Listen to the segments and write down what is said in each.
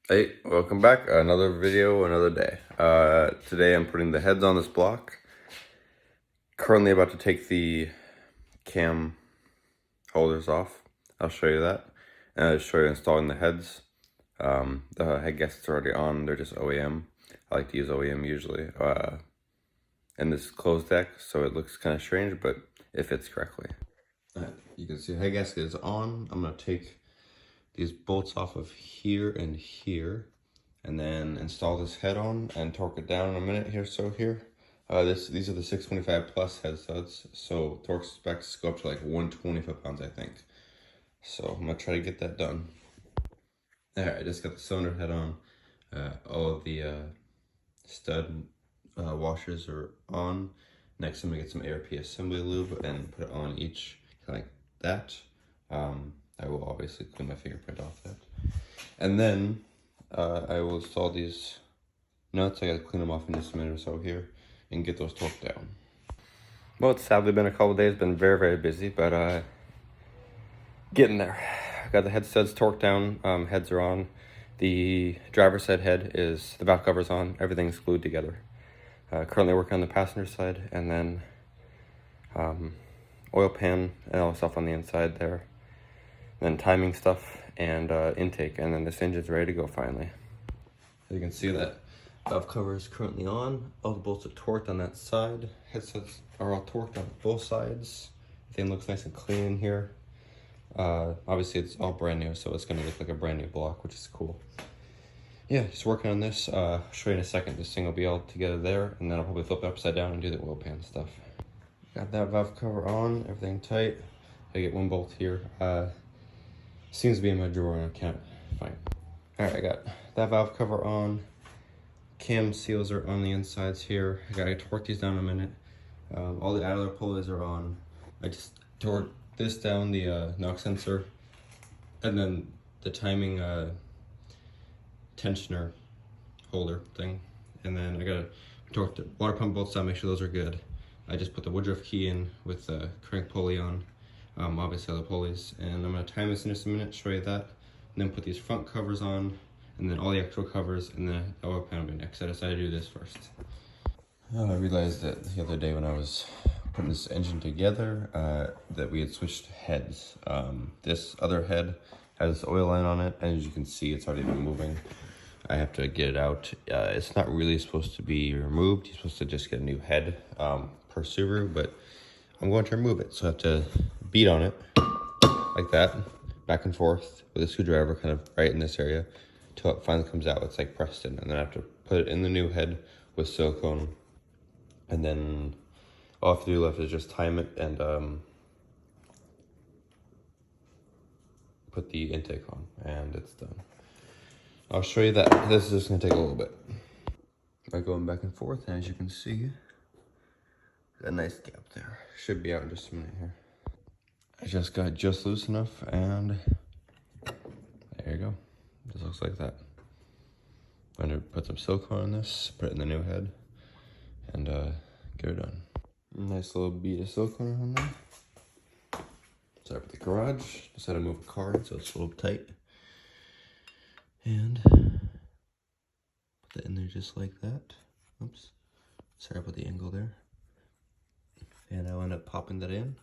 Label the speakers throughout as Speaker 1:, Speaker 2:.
Speaker 1: Hey, welcome back. Another video, another day. Today I'm putting the heads on this block. Currently about to take the cam holders off. I'll show you that. And I'll show you installing the heads. The head gaskets are already on. They're just OEM. I like to use OEM usually. And this is closed deck, so it looks kind of strange, but it fits correctly. You can see the head gasket is on. I'm going to take these bolts off of here and here, and then install this head on and torque it down in a minute here. These are the 625 plus head studs, so torque specs go up to like 125 pounds, I think. So I'm gonna try to get that done. All right, I just got the cylinder head on. All of the stud washers are on. Next, I'm gonna get some ARP assembly lube and put it on each, kind of like that. I will obviously clean my fingerprint off that. And then I will install these nuts. I gotta clean them off in just a minute or so here and get those torqued down. Well, it's sadly been a couple days, been very, very busy, but getting there. Got the head studs torqued down, heads are on. The driver's side head is, the valve cover's on, everything's glued together. Currently working on the passenger side, and then oil pan and all the stuff on the inside there. Then timing stuff and intake, and then this engine's ready to go finally. As you can see, that valve cover is currently on. All the bolts are torqued on that side. Headsets are all torqued on both sides. Everything looks nice and clean in here. Obviously it's all brand new, so it's gonna look like a brand new block, which is cool. Yeah, just working on this. I'll show you in a second. This thing will be all together there, and then I'll probably flip it upside down and do the oil pan stuff. Got that valve cover on, everything tight. I get one bolt here. Seems to be in my drawer and I can't find it. All right, I got that valve cover on. Cam seals are on the insides here. I gotta torque these down in a minute. All the idler pulleys are on. I just torqued this down, the knock sensor, and then the timing tensioner holder thing. And then I gotta torque the water pump bolts down, make sure those are good. I just put the Woodruff key in with the crank pulley on, obviously other pulleys. And I'm gonna time this in just a minute, show you that. And then put these front covers on, and then all the actual covers, and then the oil pan will be next. I decided to do this first. I realized that the other day when I was putting this engine together, that we had switched heads. This other head has oil line on it, and as you can see, it's already been moving. I have to get it out. It's not really supposed to be removed. You're supposed to just get a new head per Subaru, but I'm going to remove it. So I have to beat on it like that, back and forth with a screwdriver, kind of right in this area, till it finally comes out. It's like pressed in, and then I have to put it in the new head with silicone, and then all I have to do left is just time it and put the intake on, and it's done. I'll show you that. This is just gonna take a little bit. By going back and forth, and as you can see, a nice gap there. Should be out in just a minute here. I just got just loose enough, and there you go. This looks like that. I'm gonna put some silicone on this, put it in the new head, and get it done. Nice little bead of silicone on there. Sorry about the garage. Just had to move a card, so it's a little tight. And put that in there just like that. Oops. Sorry about the angle there. And I'll end up popping that in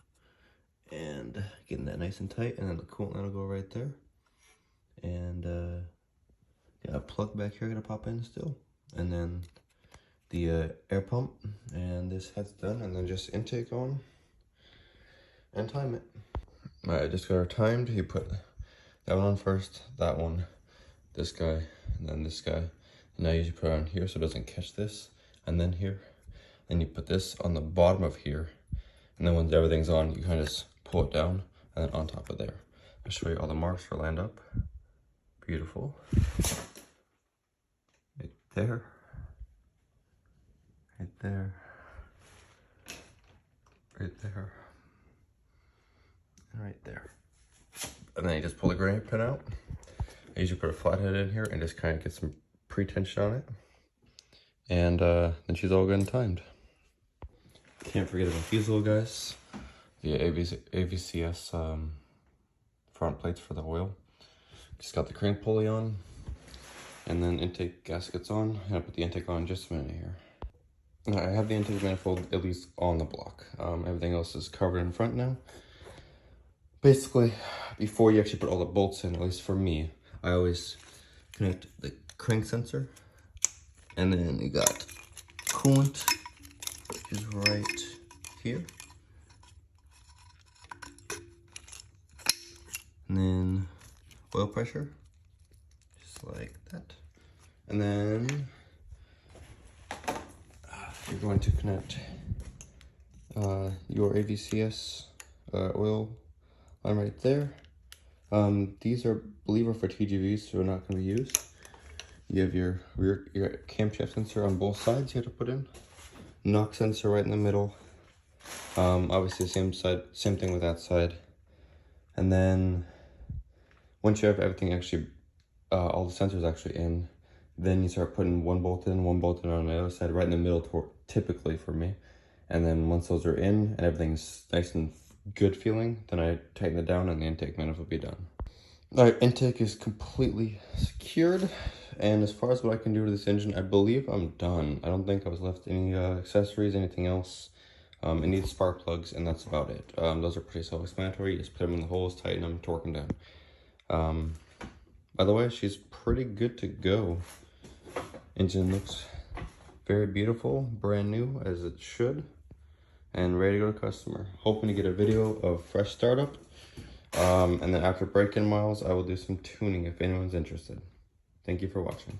Speaker 1: and getting that nice and tight, and then the coolant line will go right there. And got a plug back here, gonna pop in still. And then the air pump, and this head's done, and then just intake on and time it. All right, just got her timed. You put that one on first, that one, this guy, and then this guy. And now you usually put it on here so it doesn't catch this, and then here. Then you put this on the bottom of here, and then once everything's on, you kind of just pull it down, and then on top of there. I'll show you all the marks for land up. Beautiful. Right there. Right there. Right there. And right there. And then you just pull the granite pin out. I usually put a flathead in here and just kind of get some pre-tension on it. And then she's all good and timed. Can't forget about these little guys. The AVCS front plates for the oil. Just got the crank pulley on. And then intake gaskets on. And I'll put the intake on in just a minute here. Now, I have the intake manifold at least on the block. Everything else is covered in front now. Basically, before you actually put all the bolts in, at least for me, I always connect the crank sensor. And then you got coolant, which is right here. And then oil pressure, just like that. And then you're going to connect your AVCS oil line right there. These are, I believe, are for TGVs, so they're not going to be used. You have your camshaft sensor on both sides you have to put in. Knock sensor right in the middle. Obviously same thing with that side. And then once you have everything actually, all the sensors actually in, then you start putting one bolt in on the other side, right in the middle, typically for me. And then once those are in and everything's nice and good feeling, then I tighten it down and the intake manifold will be done. All right, intake is completely secured. And as far as what I can do to this engine, I believe I'm done. I don't think I was left any accessories, anything else. It needs spark plugs, and that's about it. Those are pretty self-explanatory. You just put them in the holes, tighten them, torque them down. By the way, she's pretty good to go. Engine looks very beautiful, brand new, as it should, and ready to go to customer. Hoping to get a video of fresh startup. And then after break-in miles, I will do some tuning if anyone's interested. Thank you for watching.